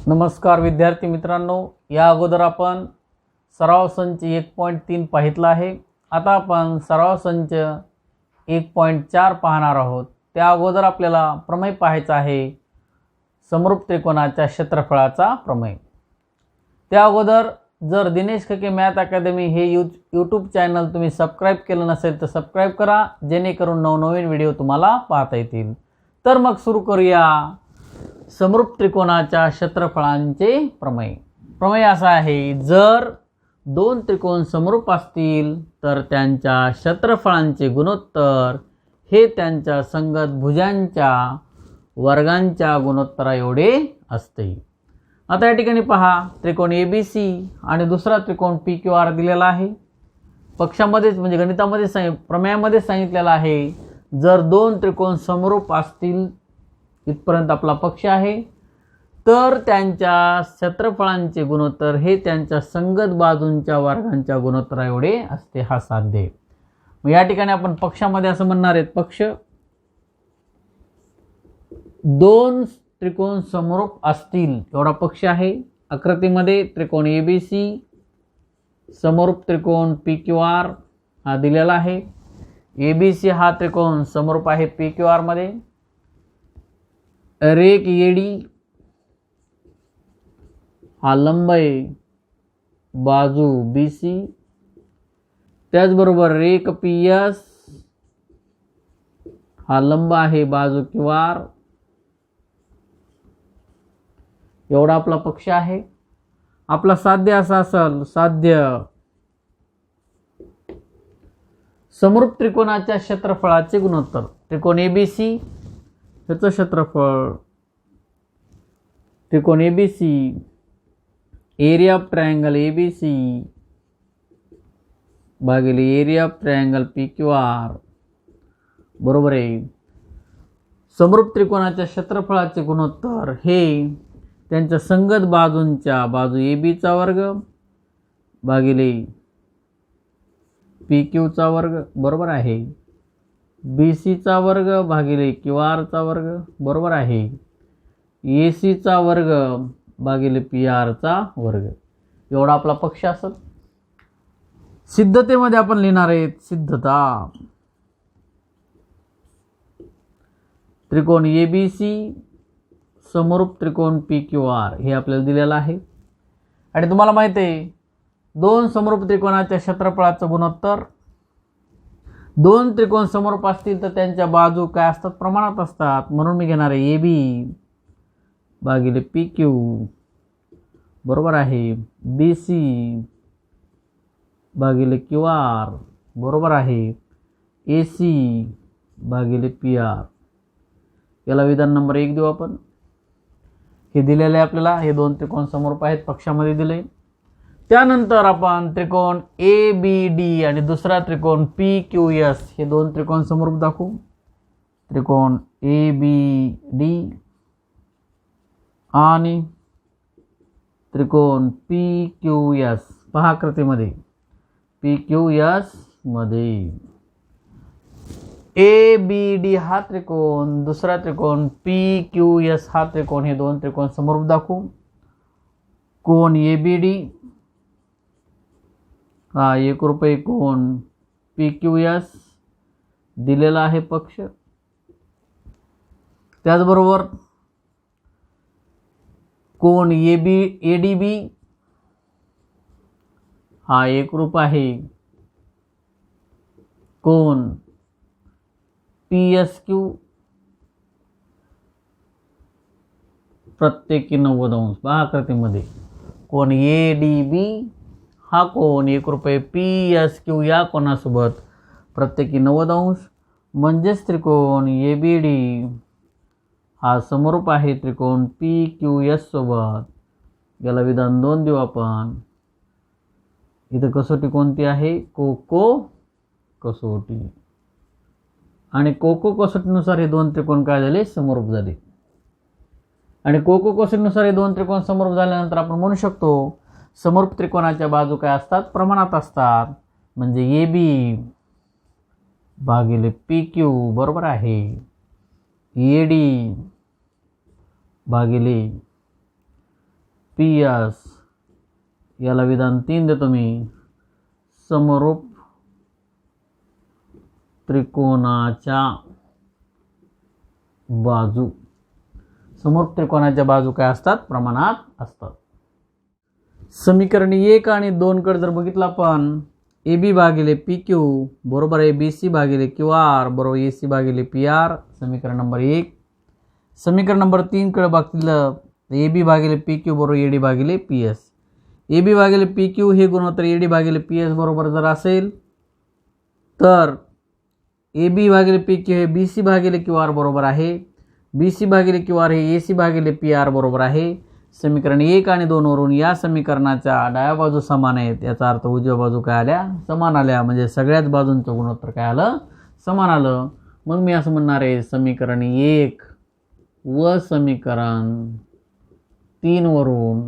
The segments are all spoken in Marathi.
नमस्कार विद्यार्थी मित्रांनो, या अगोदर आपण सराव संच 1.3 पाहितला आहे. आता आपण सराव संच 1.4 पाहणार आहोत. त्या अगोदर आपल्याला प्रमेय पाहायचा आहे, समरूप त्रिकोणाच्या क्षेत्रफळाचा प्रमेय. त्या अगोदर जर दिनेश खके मॅथ अकॅडमी हे यूट्यूब चॅनल तुम्ही सबस्क्राइब केलं नसेल तर सबस्क्राइब करा, जेणेकरून नवनवीन व्हिडिओ तुम्हाला पाहता येतील. तर मग सुरू करूया समरूप त्रिकोणाच्या क्षेत्रफळांचे प्रमेय. प्रमेय असा आहे, जर दोन त्रिकोण समरूप असतील तर त्यांच्या क्षेत्रफळांचे गुणोत्तर हे त्यांच्या संगत भुजांच्या वर्गांच्या गुणोत्तरा एवढे असते. आता या ठिकाणी पहा, त्रिकोण ABC आणि दुसरा त्रिकोण PQR दिलेला आहे. पक्षामध्येच म्हणजे गणितामध्ये प्रमेयामध्ये सांगितलेलं आहे, जर दोन त्रिकोण समरूप असतील, इथपर्यंत आपला पक्ष आहे, तर त्यांच्या क्षेत्रफळांचे गुणोत्तर हे त्यांच्या संगत बाजूंच्या वर्गांच्या गुणोत्तरा एवढे असते. हा साध्य आहे. मग या ठिकाणी आपण पक्षामध्ये असं म्हणणार आहेत, पक्ष दोन त्रिकोण समरूप असतील एवढा पक्ष आहे. आकृतीमध्ये त्रिकोण ABC समरूप त्रिकोण PQR हा दिलेला आहे. ABC हा त्रिकोण समरूप आहे PQR मध्ये. रेख AD हा लंब आहे बाजू BC. त्याचबरोबर रेख PS हा लंब आहे बाजू QR. एवढा आपला पक्ष आहे. आपला साध्य असा असेल, साध्य समरूप त्रिकोणाच्या क्षेत्रफळाचे गुणोत्तर. त्रिकोण ABC ह्याचं क्षेत्रफळ, त्रिकोण ABC area of triangle ABC भागिले एरिया ऑफ ट्रायंगल PQR बरोबर आहे. समरूप त्रिकोणाच्या क्षेत्रफळाचे गुणोत्तर हे त्यांच्या संगत बाजूंच्या बाजू AB चा वर्ग भागिले PQ चा वर्ग बरोबर आहे. BC चा वर्ग भागिले QR चा वर्ग बरोबर आहे. AC चा वर्ग भागिले PR चा वर्ग एवढा आपला पक्ष असत. सिद्धतेमध्ये आपण लिहिणार आहेत, सिद्धता त्रिकोण ABC समरूप त्रिकोण PQR हे आपल्याला दिलेलं आहे. आणि तुम्हाला माहिती आहे, दोन समरूप त्रिकोणाच्या क्षेत्रफळाचं गुणोत्तर, दोन त्रिकोण समरूप असतील तर त्यांच्या बाजू काय असतात, प्रमाणात असतात. म्हणून मी घेणार आहे AB भागिले PQ बरोबर आहे. BC भागिले QR बरोबर आहे. AC भागिले PR. याला विधान नंबर 1 देऊ आपण. हे दिलेले आहे आपल्याला. हे दोन त्रिकोण समरूप आहेत, पक्षामध्ये दिले. त्यानंतर आपण त्रिकोण ABD आणि दुसरा त्रिकोण PQS हे दोन त्रिकोण समरूप दाखवू. त्रिकोण ABD आणि त्रिकोण PQS पहा आकृतीमध्ये. PQS मध्ये ABD हा त्रिकोण, दुसरा त्रिकोण PQS हा त्रिकोण, हे दोन त्रिकोण समरूप दाखवू. कोण ABD हा एकरूपी कोण PQS दिलेला आहे पक्ष. त्याचबरोबर कोण ADB हा एकरूप आहे कोण PSQ प्रत्येकी 90 अंश. पहा आकृतीमध्ये कोण ADB हा कोण एकरूपी PSQ या कोणासोबत प्रत्येकी 90 अंश. म्हणजेच त्रिकोण ABD हा समरूप आहे त्रिकोण PQS सोबत. याला विधान 2 देऊ आपण. इथं कसोटी कोणती आहे, कोको कसोटी. आणि कोको कसोटीनुसार हे दोन त्रिकोण काय झाले, समरूप झाले. आणि कोको कसोटीनुसार हे दोन त्रिकोण समरूप झाल्यानंतर आपण म्हणू शकतो, समरूप त्रिकोणाच्या बाजू काय असतात, प्रमाणात असतात. म्हणजे AB भागिले PQ बरोबर आहे. AD भागिले PS, याला विधान 3 देतो मी, समरूप त्रिकोणाच्या बाजू. समरूप त्रिकोणाच्या बाजू काय असतात? प्रमाणात असतात. समीकरण 1 आणि 2 कडे जर बघितलं आपण, AB भागिले PQ बरोबर आहे BC भागिले QR बरोबर AC भागिले PR, समीकरण नंबर 1. समीकरण नंबर 3 कडे बघितलं, AB भागिले PQ बरोबर AD भागिले PS. AB भागिले PQ हे गुणोत्तर AD भागिले PS बरोबर जर असेल तर AB भागिले PQ हे BC भागिले QR बरोबर आहे. BC भागिले QR हे AC भागिले PR बरोबर आहे. समीकरण 1 आणि 2 वरून या समीकरणाच्या डाव्या बाजू समान आहेत, याचा अर्थ उजव्या बाजू काय आल्या? समान आल्या. म्हणजे सगळ्याच बाजूंचं गुणोत्तर काय आलं? समान आलं. मग मी असं म्हणणार आहे, समीकरण 1 व समीकरण 3 वरून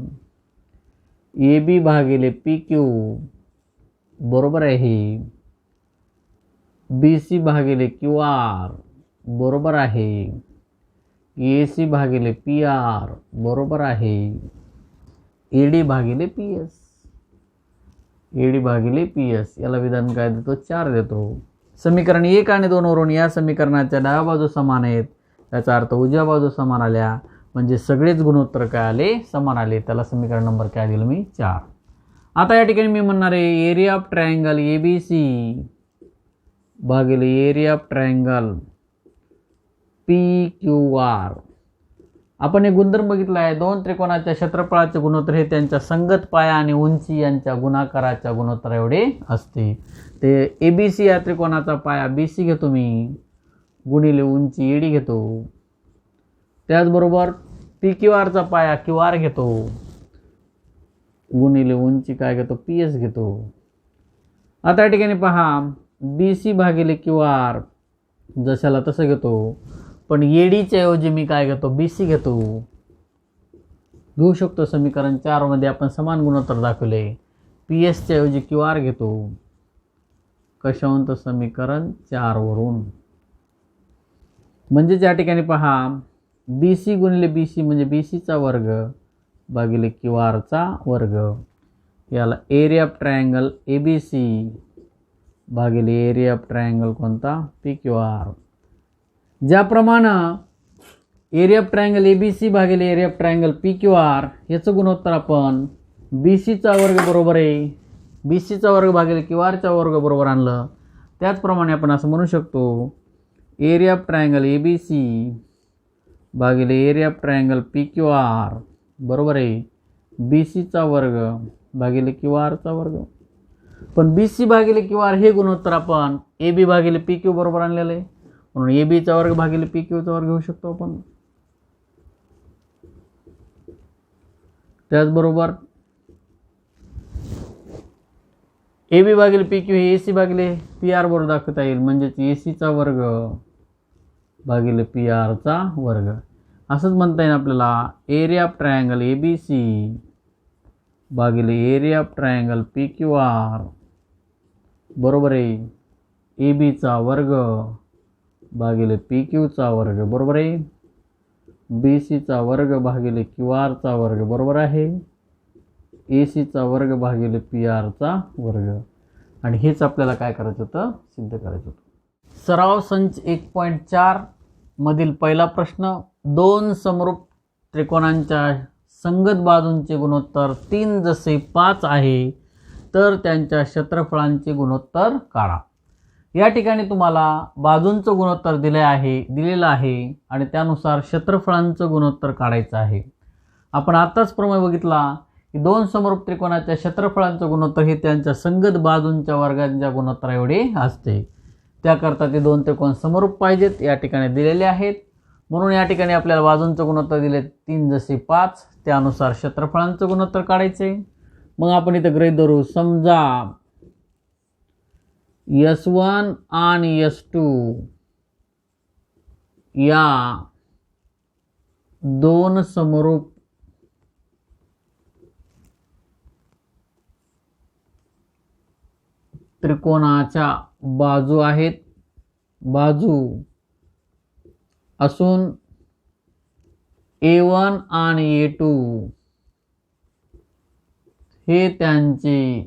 AB भागिले PQ बरोबर आहे BC भागिले QR बरोबर आहे AC भागिले PR बरोबर आहे AD भागिले PS. AD भागिले PS याला विधान काय देतो? 4 देतो. समीकरण 1 आणि 2 वरून या समीकरणाच्या डाव्या बाजू समान आहेत, याचा अर्थ उजव्या बाजू समान आल्या. म्हणजे सगळेच गुणोत्तर काय आले? समान आले. त्याला समीकरण नंबर काय दिलं मी? 4. आता या ठिकाणी मी म्हणणार आहे, एरिया ऑफ ट्रायंगल ABC भागिले एरिया ऑफ ट्रायंगल PQR. आपण एक गुणधर्म बघितला आहे, दोन त्रिकोणाच्या क्षेत्रफळाचे गुणोत्तर हे त्यांच्या संगत पाया आणि उंची यांच्या गुणाकाराच्या गुणोत्तर एवढे असते. ते ABC या त्रिकोणाचा पाया BC घेतो मी, गुणिले उंची AD घेतो. त्याचबरोबर PQRचा पाया QR घेतो, गुणिले उंची काय घेतो? PS घेतो. आता या ठिकाणी पहा, BC भागिले QR जशाला तसं घेतो, पण ADच्या ऐवजी मी काय घेतो? BC घेतो. घेऊ शकतो. समीकरण 4 मध्ये आपण समान गुणोत्तर दाखवले. PSच्या ऐवजी QR घेतो. कशावरून? तर समीकरण 4 वरून. म्हणजे या ठिकाणी पहा, BC गुणिले BC म्हणजे BCचा वर्ग भागिले QRचा वर्ग. याला एरिया ऑफ ट्रायंगल ABC भागिले एरिया ऑफ ट्रायंगल कोणता? PQR. ज्याप्रमाणे एरिया ऑफ ट्रायंगल ABC भागिले एरिया ऑफ ट्रायंगल PQR याचं गुणोत्तर आपण BCचा वर्ग बरोबर आहे BCचा वर्ग भागिले QRचा वर्ग बरोबर आणलं, त्याचप्रमाणे आपण असं म्हणू शकतो, एरिया ऑफ ट्रायंगल ABC भागिले एरिया ऑफ ट्रायंगल PQR बरोबर आहे BCचा वर्ग भागिले QRचा वर्ग. पण BC भागिले QR हे गुणोत्तर आपण AB भागिले PQ बरोबर आणलेलं आहे, म्हणून ABचा वर्ग भागिले PQचा वर्ग घेऊ शकतो आपण. त्याचबरोबर AB भागिले PQ हे AC भागिले PR बरोबर दाखवता येईल, म्हणजेच ACचा वर्ग भागिले PRचा वर्ग. असंच म्हणता येईल आपल्याला, एरिया ऑफ ट्रायंगल ABC भागिले एरिया ऑफ ट्रायंगल PQR बरोबर आहे ABचा वर्ग भागिले PQचा वर्ग बरोबर आहे BCचा वर्ग भागिले QRचा वर्ग बरोबर आहे ACचा वर्ग भागिले PRचा वर्ग. आणि हेच आपल्याला काय करायचं होतं? सिद्ध करायचं होतं. सराव संच 1.4 मधील पहिला प्रश्न, दोन समरूप त्रिकोणांच्या संगत बाजूंचे गुणोत्तर 3 जसे 5 आहे तर त्यांच्या क्षेत्रफळांचे गुणोत्तर काढा. या ठिकाणी तुम्हाला बाजूंचं गुणोत्तर दिलेलं आहे आणि त्यानुसार क्षेत्रफळांचं गुणोत्तर काढायचं आहे. आपण आताच प्रमेय बघितला की दोन समरूप त्रिकोणाच्या क्षेत्रफळांचं गुणोत्तर हे त्यांच्या संगत बाजूंच्या वर्गांच्या गुणोत्तर एवढे असते. त्याकरता ते दोन त्रिकोण समरूप पाहिजेत, या ठिकाणी दिलेले आहेत. म्हणून या ठिकाणी आपल्याला बाजूंचं गुणोत्तर दिले 3 जसे 5, त्यानुसार क्षेत्रफळांचं गुणोत्तर काढायचे. मग आपण इथं गृहीत धरू, समजा S1 आणि S2 या दोन समरूप त्रिकोणाच्या बाजू आहेत, बाजू असून A1 आणि A2 हे त्यांचे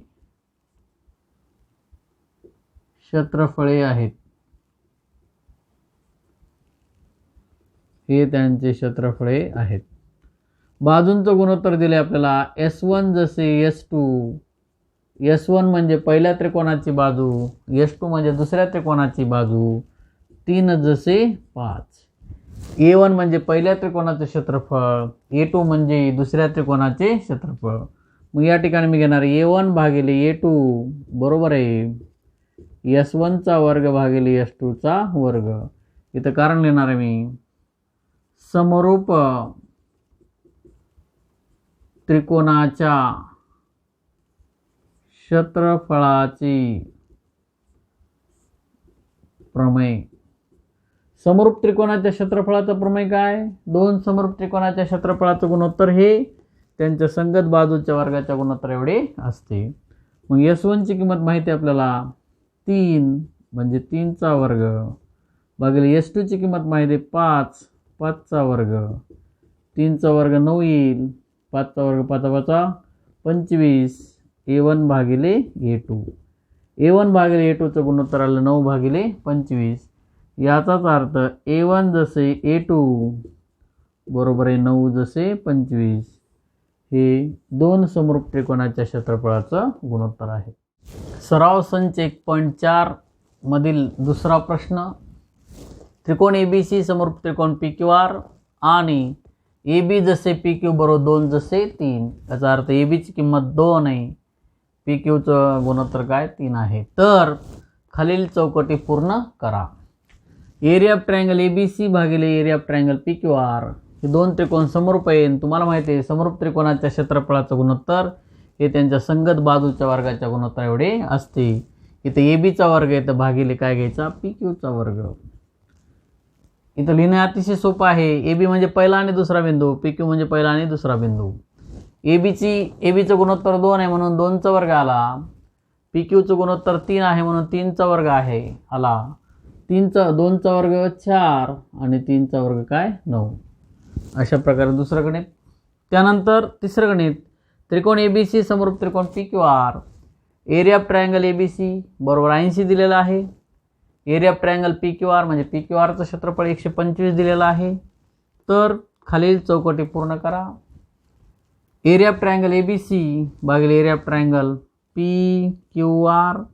क्षेत्रफळे आहेत. हे त्यांचे क्षेत्रफळे आहेत. बाजूंचं गुणोत्तर दिले आपल्याला. S1 जसे S2. S1 म्हणजे पहिल्या त्रिकोणाची बाजू, S2 म्हणजे दुसऱ्या त्रिकोणाची बाजू, 3 जसे 5. A1 म्हणजे पहिल्या त्रिकोणाचे क्षेत्रफळ, A2 म्हणजे दुसऱ्या त्रिकोणाचे क्षेत्रफळ. मग या ठिकाणी मी घेणार A1 भागिले A2 बरोबर आहे S1 चा वर्ग भागिले S2 चा वर्ग. इथं कारण लिहिणार आहे मी. समरूप त्रिकोणाच्या क्षेत्रफळाची प्रमेय. समरूप त्रिकोणाच्या क्षेत्रफळाचं प्रमेय काय? दोन समरूप त्रिकोणाच्या क्षेत्रफळाचं गुणोत्तर हे त्यांच्या संगत बाजूच्या वर्गाच्या गुणोत्तर एवढे असते. मग S1 ची किंमत माहिती आहे आपल्याला 3 म्हणजे 3 चा वर्ग भागिले S2 ची किंमत माहिती आहे 5, 5 चा वर्ग. 3 चा वर्ग 9 येईल, 5 चा वर्ग 5 5 25. A1 भागिले A2. A1 भागिले A2 चं गुणोत्तर आलं 9 भागिले 25. याचाच अर्थ A1 जसे A2 बरोबर आहे 9 जसे 25. हे दोन समरूप त्रिकोणाच्या क्षेत्रफळाचं गुणोत्तर आहे. सराव संच 1.4 मधील दुसरा प्रश्न. त्रिकोण ABC समरूप त्रिकोण PQR आणि AB जसे PQ बरोबर 2 जसे 3. याचा अर्थ AB ची किंमत 2 आहे, PQ चं गुणोत्तर काय 3 आहे. तर खालील चौकटी पूर्ण करा. एरिया ऑफ ट्रायंगल ABC भागिले एरिया ऑफ ट्रायंगल PQR. हे दोन त्रिकोण समरूप आहे. तुम्हाला माहिती आहे समरूप त्रिकोणाच्या क्षेत्रफळाचं गुणोत्तर हे त्यांच्या संगत बाजूच्या वर्गाच्या गुणोत्तर एवढे असते. इथे AB चा वर्ग आहे तर भागिले काय घ्यायचा PQ चा वर्ग. इथं लिहिणे अतिशय सोपं आहे. AB म्हणजे पहिला आणि दुसरा बिंदू, PQ म्हणजे पहिला आणि दुसरा बिंदू. AB चं गुणोत्तर 2 आहे म्हणून 2 चा वर्ग आला. PQ चं गुणोत्तर 3 आहे म्हणून 3 चा वर्ग आहे आला. 2 चा वर्ग 4 आणि 3 चा वर्ग काय 9. अशा प्रकारे दुसरं गणित. त्यानंतर तिसरं गणित. त्रिकोण ABC समरूप त्रिकोण PQR. Area of triangle ABC बरोबर 80 दिलेला आहे. एरिया ऑफ ट्रायंगल PQR म्हणजे PQRचं क्षेत्रफळ 125 दिलेलं आहे. तर खालील चौकटी पूर्ण करा. एरिया ऑफ ट्रायंगल ABC भागिले एरिया ऑफ ट्रायंगल PQR.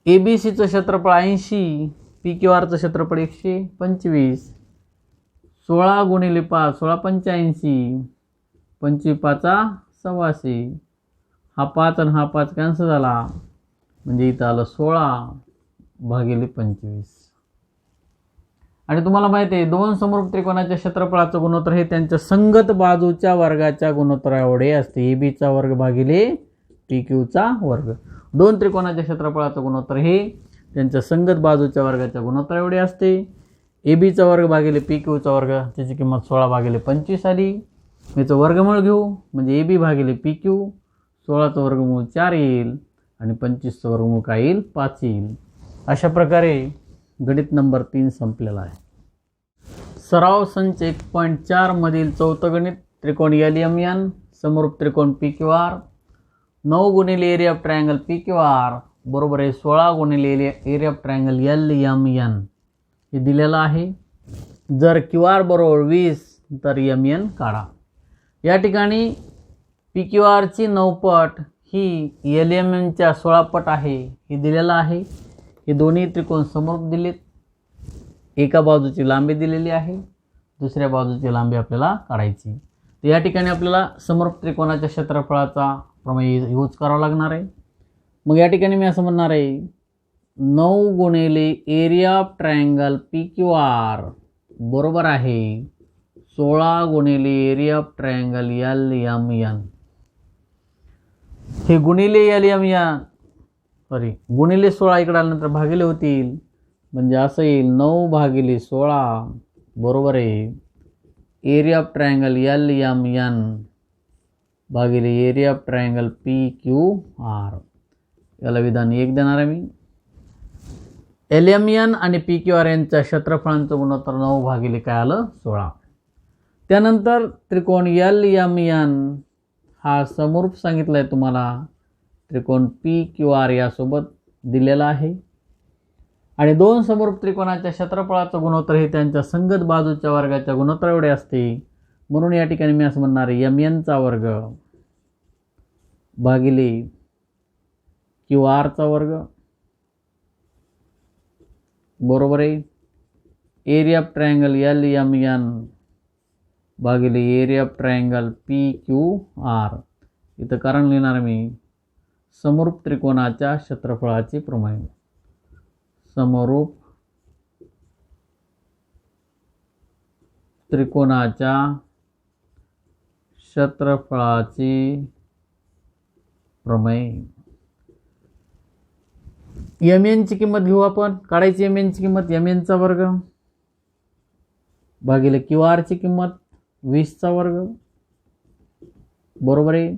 ABCचं क्षेत्रफळ 80, PQRचं क्षेत्रफळ 125. 16 गुणिले 5 16 85, 25 5 126. हा 5 आणि हा 5 कॅन्सल झाला म्हणजे इथं आलं 16 भागिले 25. आणि तुम्हाला माहिती आहे दोन समरूप त्रिकोणाच्या क्षेत्रफळाचं गुणोत्तर हे त्यांच्या संगत बाजूच्या वर्गाच्या गुणोत्तर एवढे असते. AB चा वर्ग भागिले PQ चा वर्ग. दोन त्रिकोणाच्या क्षेत्रफळाचं गुणोत्तर हे त्यांच्या संगत बाजूच्या वर्गाच्या गुणोत्तर एवढे असते. AB चा वर्ग भागिले PQ चा वर्ग त्याची किंमत 16 भागिले 25 आली. याचं वर्गमूळ घेऊ म्हणजे AB भागिले PQ. 16चं वर्गमूळ 4 येईल आणि 25चं वर्गमूळ काय येईल 5 येईल. अशा प्रकारे गणित नंबर 3 संपलेला आहे. सराव संच 1.4 मधील चौथं गणित. त्रिकोण LMN समरूप त्रिकोण PQR. 9 गुणिले एरिया ऑफ ट्रायंगल PQR बरोबर आहे 16 गुणिले एरिया ऑफ ट्रायंगल LMN हे दिलेलं आहे. जर QR बरोबर 20 तर MN काढा. या ठिकाणी PQR ची 9 पट ही LMN च्या 16 पट आहे हे दिलेलं आहे. हे दोन्ही त्रिकोण समरूप दिलेत. एका बाजूची लांबी दिलेली आहे, दुसऱ्या बाजूची लांबी आपल्याला काढायची. तर या ठिकाणी आपल्याला समरूप त्रिकोणाच्या क्षेत्रफळाचा प्रमेय यूज करावा लागणार आहे. मग या ठिकाणी मी असं म्हणणार आहे 9 गुणिले एरिया ऑफ ट्रायंगल PQR बरोबर आहे 16 गुणिले एरिया ऑफ ट्रायंगल LMN. हे गुणिले LMN गुणिले 16 इकडे आल्यानंतर भागिले होतील म्हणजे असं येईल 9 भागिले 16 बरोबर आहे एरिया ऑफ ट्रायंगल LMN भागिले एरिया ऑफ ट्रायंगल PQR. याला विधान 1 देणार आहे मी. LMN आणि PQR यांच्या क्षेत्रफळांचं गुणोत्तर 9 भागिले काय आलं 16. त्यानंतर त्रिकोण LMN हा समरूप सांगितला आहे तुम्हाला त्रिकोण पी क्यू आर यासोबत दिलेला आहे आणि दोन समरूप त्रिकोणाच्या क्षेत्रफळाचं गुणोत्तर हे त्यांच्या संगत बाजूच्या वर्गाच्या गुणोत्तर एवढे असते. म्हणून या ठिकाणी मी असं म्हणणार आहे एम चा वर्ग भागिले क्यू आरचा वर्ग बरोबर आहे area of triangle L M N भागिले area of triangle P Q R. इथं कारण लिहिणार मी समरूप त्रिकोणाच्या क्षेत्रफळाचे प्रमेय. समरूप त्रिकोणाच्या क्षेत्रफळाचे प्रमेय. एम एन ची किंमत घेऊ आपण. काढायची एम एन ची किंमत एम एन चा वर्ग भागिले क्यू आर ची किंमत 20 चा वर्ग बरोबर आहे.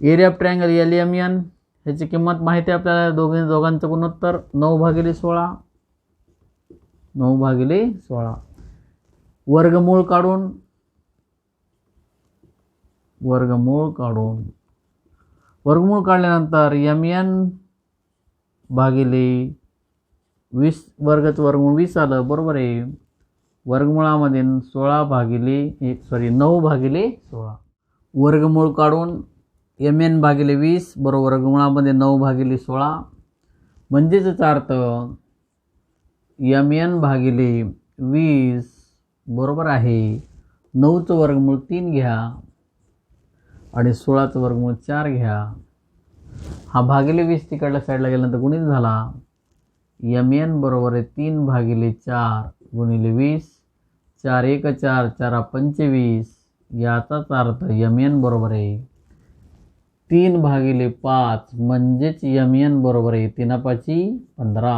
Area of triangle L M N ह्याची किंमत माहिती आहे आपल्याला. दोघांचं गुणोत्तर 9/16 9/16. वर्गमूळ काढल्यानंतर एम एन भागिले 20 वर्गाचं वर्गमूळ 20 आलं बरोबर आहे. वर्गमुळामध्ये 9/16 वर्गमूळ काढून एम एन भागिले 20 बरोबर वर्गमुळामध्ये 9/16 म्हणजेच याचा अर्थ एम एन भागिले 20 बरोबर आहे 9चं वर्गमूळ 3 घ्या आणि 16चं वर्गमूळ 4 घ्या. हा भागिले 20 तिकडल्या साईडला गेल्यानंतर गुणित झाला. एम एन बरोबर आहे 3/4 गुणिले 20 4 1 4 4 25. याचाच अर्थ एम एन बरोबर आहे 3/5 म्हणजेच एम एन बरोबर आहे 3×5 15.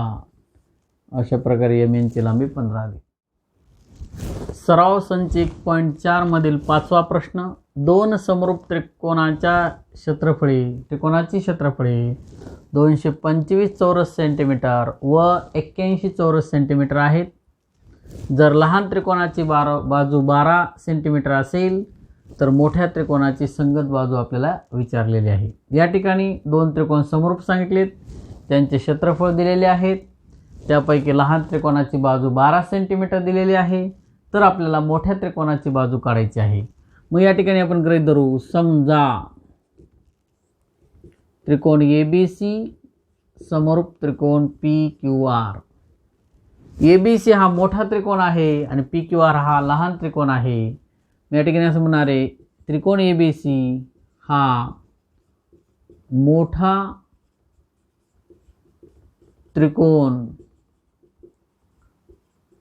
अशा प्रकारे एम एनची लांबी 15 आली. सराव संच 1.4 मधील 5वा प्रश्न. दोन समरूप त्रिकोणाची क्षेत्रफळे 225 चौरस सेंटीमीटर व 81 चौरस सेंटीमीटर आहेत. जर लहान त्रिकोणाची बाजू 12 सेंटीमीटर असेल तर मोठ्या त्रिकोणाची संगत बाजू आपल्याला विचारलेली आहे. या ठिकाणी दोन त्रिकोण समरूप सांगितलेत, त्यांचे क्षेत्रफळ दिलेले आहेत. त्यापैकी लहान त्रिकोणाची बाजू 12 सेंटीमीटर दिलेली आहे. तर आपल्याला मोठ्या त्रिकोणाची बाजू काढायची आहे. मग या ठिकाणी आपण गृहीत धरू. समजा त्रिकोण ABC समरूप त्रिकोण PQR. ABC हा मोठा त्रिकोण आहे आणि PQR हा लहान त्रिकोण आहे. मी या ठिकाणी असं म्हणणार आहे त्रिकोण ABC हा मोठा त्रिकोण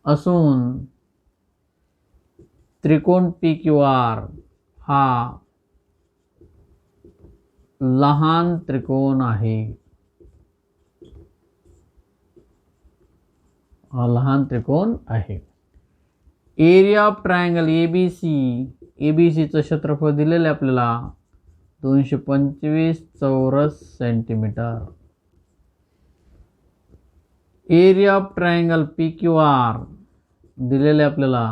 असून त्रिकोण PQR हा लहान त्रिकोण आहे. लहान त्रिकोण आहे. एरिया ऑफ ट्रायंगल ABCचं क्षेत्रफळ दिलेलं आहे आपल्याला 225 चौरस centimetre. Area of triangle PQR दिलेलं आहे आपल्याला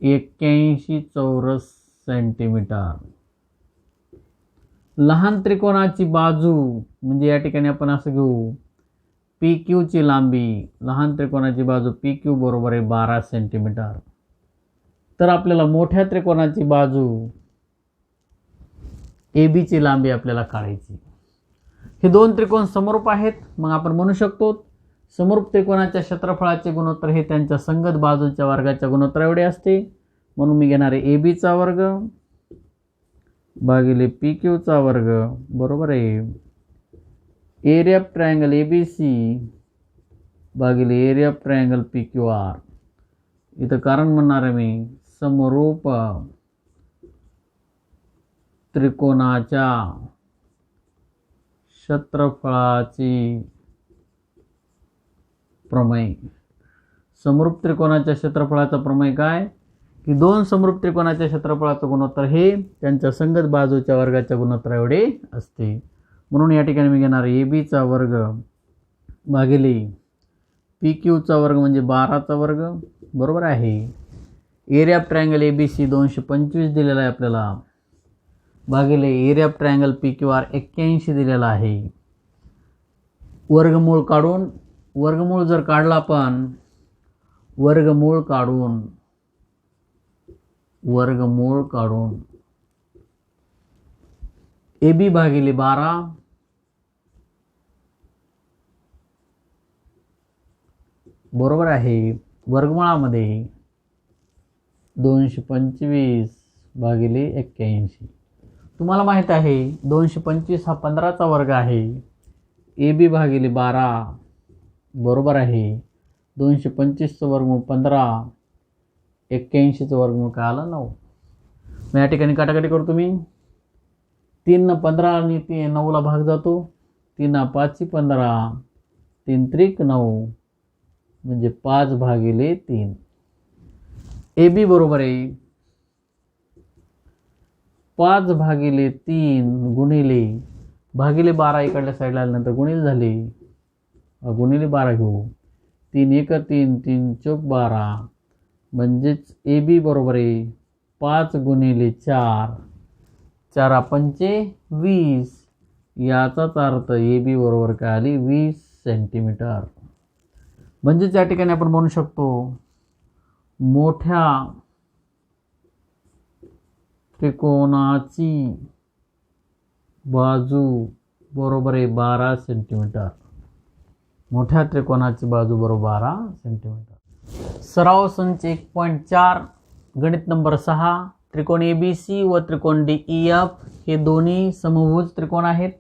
81 चौरस सेंटीमीटर. लहान त्रिकोणाची बाजू म्हणजे या ठिकाणी आपण असं घेऊ PQ ची लांबी. लहान त्रिकोणाची बाजू PQ बरोबर आहे 12 सेंटीमीटर. तर आपल्याला मोठ्या त्रिकोणाची बाजू AB ची लांबी आपल्याला काढायची. हे दोन त्रिकोण समरूप आहेत. मग आपण म्हणू शकतो समरूप त्रिकोणाच्या क्षेत्रफळाचे गुणोत्तर हे त्यांच्या संगत बाजूच्या वर्गाच्या गुणोत्तर एवढे असते. म्हणून मी घेणार आहे AB चा वर्ग भागिले PQ चा वर्ग बरोबर आहे एरिया ऑफ ट्रायंगल ABC भागिले एरिया ऑफ ट्रायंगल PQR. इथं कारण म्हणणार आहे मी समरूप त्रिकोणाच्या क्षेत्रफळाची प्रमेय. समरूप त्रिकोणाच्या क्षेत्रफळाचा प्रमेय काय की दोन समरूप त्रिकोणाच्या क्षेत्रफळाचं गुणोत्तर हे त्यांच्या संगत बाजूच्या वर्गाच्या गुणोत्तर एवढे असते. म्हणून या ठिकाणी मी घेणार AB चा वर्ग भागिले PQ चा वर्ग म्हणजे 12 चा वर्ग बरोबर आहे. एरिया ऑफ ट्रायंगल ABC 225 दिलेला आहे आपल्याला भागिले area of triangle P Q R 81 दिलेला आहे. वर्गमूळ काढून जर काढला आपण वर्गमूळ काढून ए बी भागिले 12 बरोबर आहे वर्गमुळामध्ये 225 भागिले 81. तुम्हाला माहित आहे 225 हा 15चा वर्ग आहे. ए बी भागिले 12 बरोबर आहे 225चं वर्गमूळ 15, 81चं वर्गमूळ काय आलं 9. मग या ठिकाणी काटाकाटी करतो मी. 3 न 15 आणि 9ला भाग जातो. 3 5 15, 3 त्रिक 9 म्हणजे 5 भागिले 3. ए बी बरोबर आहे 5 भागिले 3 गुणिले भागिले 12 इकडल्या साईडला आल्यानंतर गुणिले झाले गुणिले 12 घेऊ. 3 1 3 3 चौक 12 म्हणजेच ए बी बरोबर आहे 5 गुणिले 4 4 पंचे 20. याचाच अर्थ ए बी बरोबर काय आली 20 सेंटीमीटर. म्हणजेच या ठिकाणी आपण म्हणू शकतो मोठ्या त्रिकोणाची बाजू बरोबर आहे 12 सेंटीमीटर. मोठ्या त्रिकोणाची बाजू बरोबर 12 सेंटीमीटर. सराव संच 1.4 गणित नंबर 6. त्रिकोण ABC व त्रिकोण DEF हे दोन्ही समभुज त्रिकोण आहेत.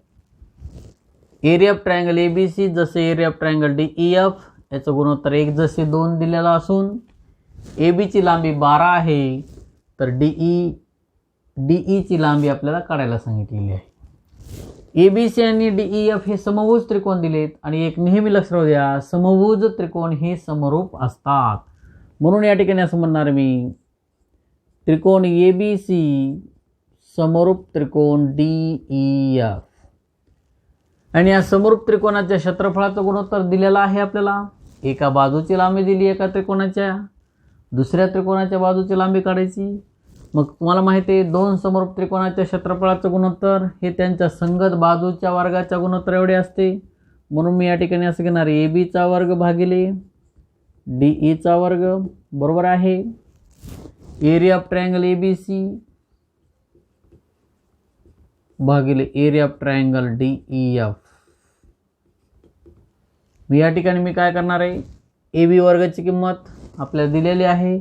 एरिया ऑफ ट्रायंगल ABC जसे एरिया ऑफ ट्रायंगल DEF याचं गुणोत्तर 1 जसे 2 दिलेला असून AB ची लांबी 12 आहे तर DE ची लांबी आपल्याला काढायला सांगितलेली आहे. ABC आणि DEF हे समभुज त्रिकोण दिलेत आणि एक नेहमी लक्षात राहू द्या समभुज त्रिकोण हे समरूप असतात. म्हणून या ठिकाणी असं म्हणणार मी त्रिकोण ABC समरूप त्रिकोण DEF आणि या समरूप त्रिकोणाच्या क्षेत्रफळाचं गुणोत्तर दिलेला आहे आपल्याला. एका बाजूची लांबी दिली एका त्रिकोणाच्या, दुसऱ्या त्रिकोणाच्या बाजूची लांबी काढायची. मग तुम्हाला माहिती आहे 2 समरूप त्रिकोणाच्या क्षेत्रफळाचं गुणोत्तर हे त्यांच्या संगत बाजूच्या वर्गाच्या गुणोत्तर एवढे असते. म्हणून मी या ठिकाणी असं घेणार AB चा वर्ग भागिले DE चा वर्ग बरोबर आहे एरिया ऑफ ट्रायंगल ABC भागिले एरिया ऑफ ट्रायंगल DEF. मी या ठिकाणी मी काय करणार आहे AB वर्गाची किंमत आपल्याला दिलेली आहे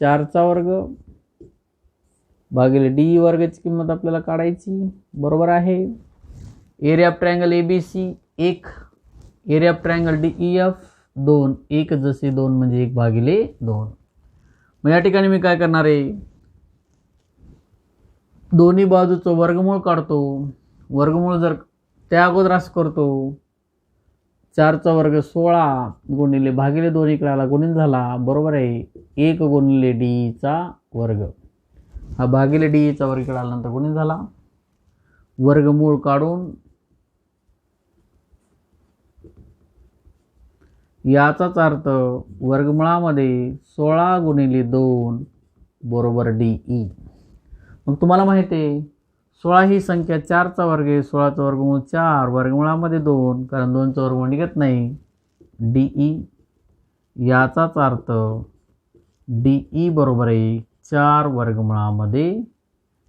4 चा वर्ग भागिले DE वर्गाची किंमत आपल्याला काढायची बरोबर आहे. Area of triangle ABC 1, area of triangle DEF 2, 1 जसे 2 म्हणजे 1 भागिले 2. मग या ठिकाणी मी काय करणार आहे दोन्ही बाजूचं वर्गमूळ काढतो. वर्गमूळ जर त्या अगोदर असं करतो 4 चा वर्ग 16 गुणिले भागिले 2 इकडे आला गुणिले झाला बरोबर आहे 1 गुणिले DE चा वर्ग. हा भागिले DE चा वर्ग इकडे आल्यानंतर गुणिले झाला. वर्गमूळ काढून याचाच अर्थ वर्गमुळामध्ये 16 गुणिले 2 बरोबर DE. मग तुम्हाला माहिती आहे 16 ही संख्या 4 चा वर्ग आहे. 16 चा वर्गमूळ 4 वर्गमुळामध्ये 2 कारण 2 चा वर्गमूळ निघत नाही DE. याचाच अर्थ DE बरोबर आहे 4 वर्गमुळामध्ये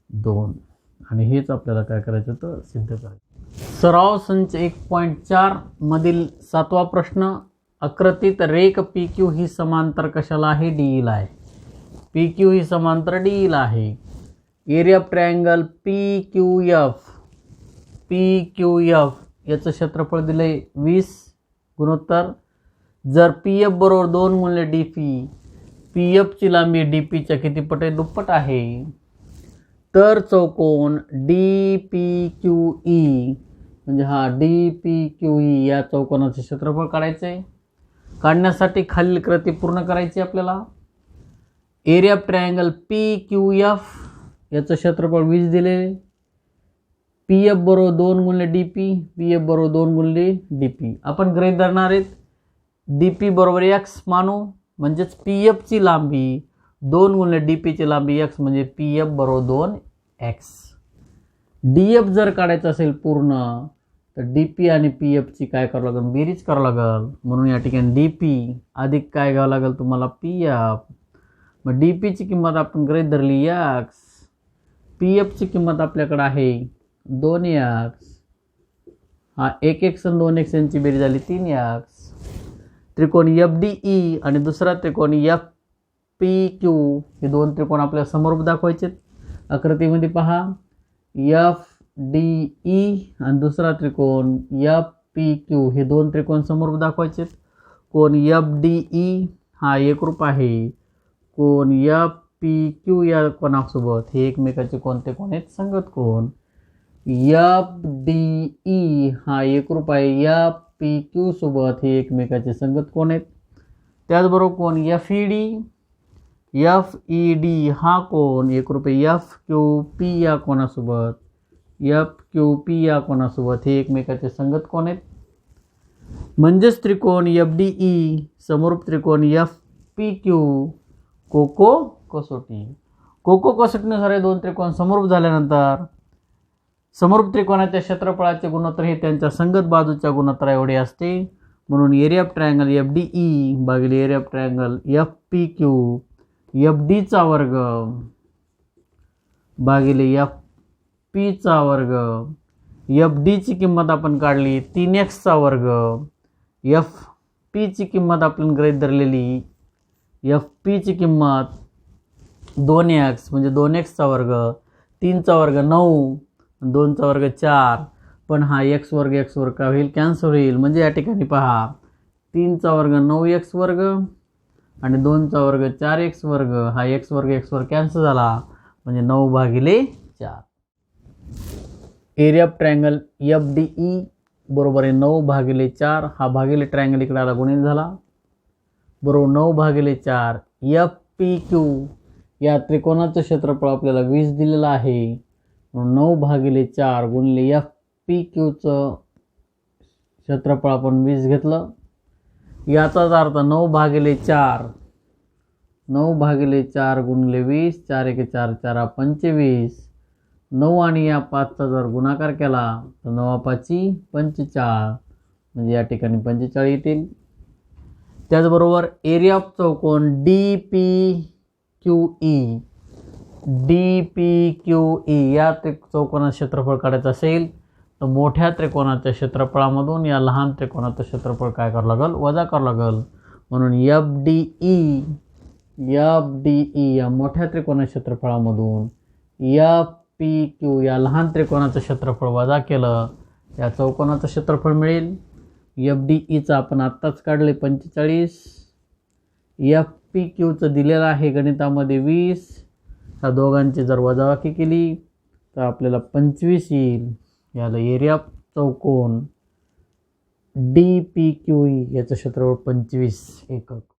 2 आणि हेच आपल्याला काय करायचं तर सिद्ध करायचं. सराव संच 1.4 मधील 7वा प्रश्न. आकृतीत रेख PQ ही समांतर कशाला आहे DE ला आहे. PQ ही समांतर DE ला आहे. एरिया ऑफ ट्रायंगल PQF याचं क्षेत्रफळ दिले 20 गुणोत्तर. जर PF बरोबर 2 गुणिले DP PF ची लांबी DP च्या किती पट आहे दुप्पट आहे तर चौकोन DPQE म्हणजे हा DPQE या चौकोनाचे क्षेत्रफळ काढायचे. काढण्यासाठी खालील कृती पूर्ण करायची आपल्याला. एरिया ऑफ ट्रायंगल PQF याचं क्षेत्रफळ 20 दिलेले. PF बरोबर 2 गुणिले DP PF बरोबर 2 गुणिले DP. आपण गृहीत धरणार आहेत DP बरोबर x मानू म्हणजेच PF ची लांबी 2 गुणिले DP ची लांबी x म्हणजे PF बरोबर 2x. DF जर काढायचं असेल पूर्ण तर DP आणि PFची काय करावं लागेल, बेरीज करावं लागेल. म्हणून या ठिकाणी DP अधिक काय घ्यावं लागेल तुम्हाला, PF. मग DPची किंमत आपण गृहीत धरली x, PFची किंमत आपल्याकडे आहे 2x. हा 1x आणि 2x यांची बेरीज झाली 3x. त्रिकोण FDE आणि दुसरा त्रिकोण FPQ हे दोन त्रिकोण आपल्याला समरूप दाखवायचे. आकृतीमध्ये पहा, FDE आणि दुसरा त्रिकोण FPQ हे दोन त्रिकोण समरूप दाखवायचे. कोण FDE हा एकरूप आहे, कोण FPQ या कोणासोबत हे एकमेकाचे कोणते कोण आहेत, संगत कोण. FDE हा एकरूप आहे FPQ सोबत हे एकमेकाचे संगत कोण आहेत. त्याचबरोबर कोण FED हा कोण एकरूप आहे FQP या कोणासोबत, FQP या कोणासोबत हे एकमेकाचे संगत कोण आहेत. म्हणजेच त्रिकोण FDE समरूप त्रिकोण FPQ कोको कसोटी. कोको कसोटीनुसार हे दोन त्रिकोण समरूप झाल्यानंतर समरूप त्रिकोणाच्या क्षेत्रफळाचे गुणोत्तर हे त्यांच्या संगत बाजूच्या गुणोत्तरा एवढे असते. म्हणून एरिया ऑफ ट्रायंगल FDE भागिले area of triangle FPQ FD चा वर्ग भागिले FP चा वर्ग. FD ची किंमत आपण काढली 3x चा वर्ग. FP ची किंमत आपण गृहीत धरलेली, FP ची किंमत 2x म्हणजे 2x चा वर्ग, 3 चा वर्ग 9, 2 चा वर्ग 4. पण हा x वर्ग का होईल, कॅन्सल होईल. म्हणजे या ठिकाणी पहा 3 चा वर्ग 9x वर्ग आणि 2 चा वर्ग 4x वर्ग. हा x वर्ग कॅन्सल झाला म्हणजे 9 भागिले 4. एरिया ऑफ ट्रायंगल FDE बरोबर आहे 9 भागिले 4. हा भागिले ट्रायंगल इकडे आला, गुणिले झाला, बरोबर 9 भागिले 4. FPQ या त्रिकोणाचं क्षेत्रफळ आपल्याला 20 दिलेलं आहे. 9 भागिले 4 गुणिले FPQचं क्षेत्रफळ आपण 20 घेतलं. याचाच अर्थ 9 भागिले 4 गुणिले 20, 4 1 4 4 25. 9 आणि या 5चा जर गुणाकार केला तर 9 5 45 म्हणजे या ठिकाणी 45 येतील. त्याचबरोबर एरिया ऑफ चौकोन DPQE या चौकोनाचं क्षेत्रफळ काढायचं असेल तर मोठ्या त्रिकोणाच्या क्षेत्रफळामधून या लहान त्रिकोणाचं क्षेत्रफळ काय करावं लागेल, वजा करावं लागेल. म्हणून FDE या मोठ्या त्रिकोणाच्या क्षेत्रफळामधून FPQ या लहान त्रिकोणाचं क्षेत्रफळ वजा केलं या चौकोनाचं क्षेत्रफळ मिळेल. FDEचं आपण आत्ताच काढले 45, FPQचं दिलेलं आहे गणितामध्ये 20. ह्या दोघांची जर वजाबाकी केली तर आपल्याला 25 येईल. याला एरिया ऑफ चौकोन DPQE याचं क्षेत्रफळ 25 एकक.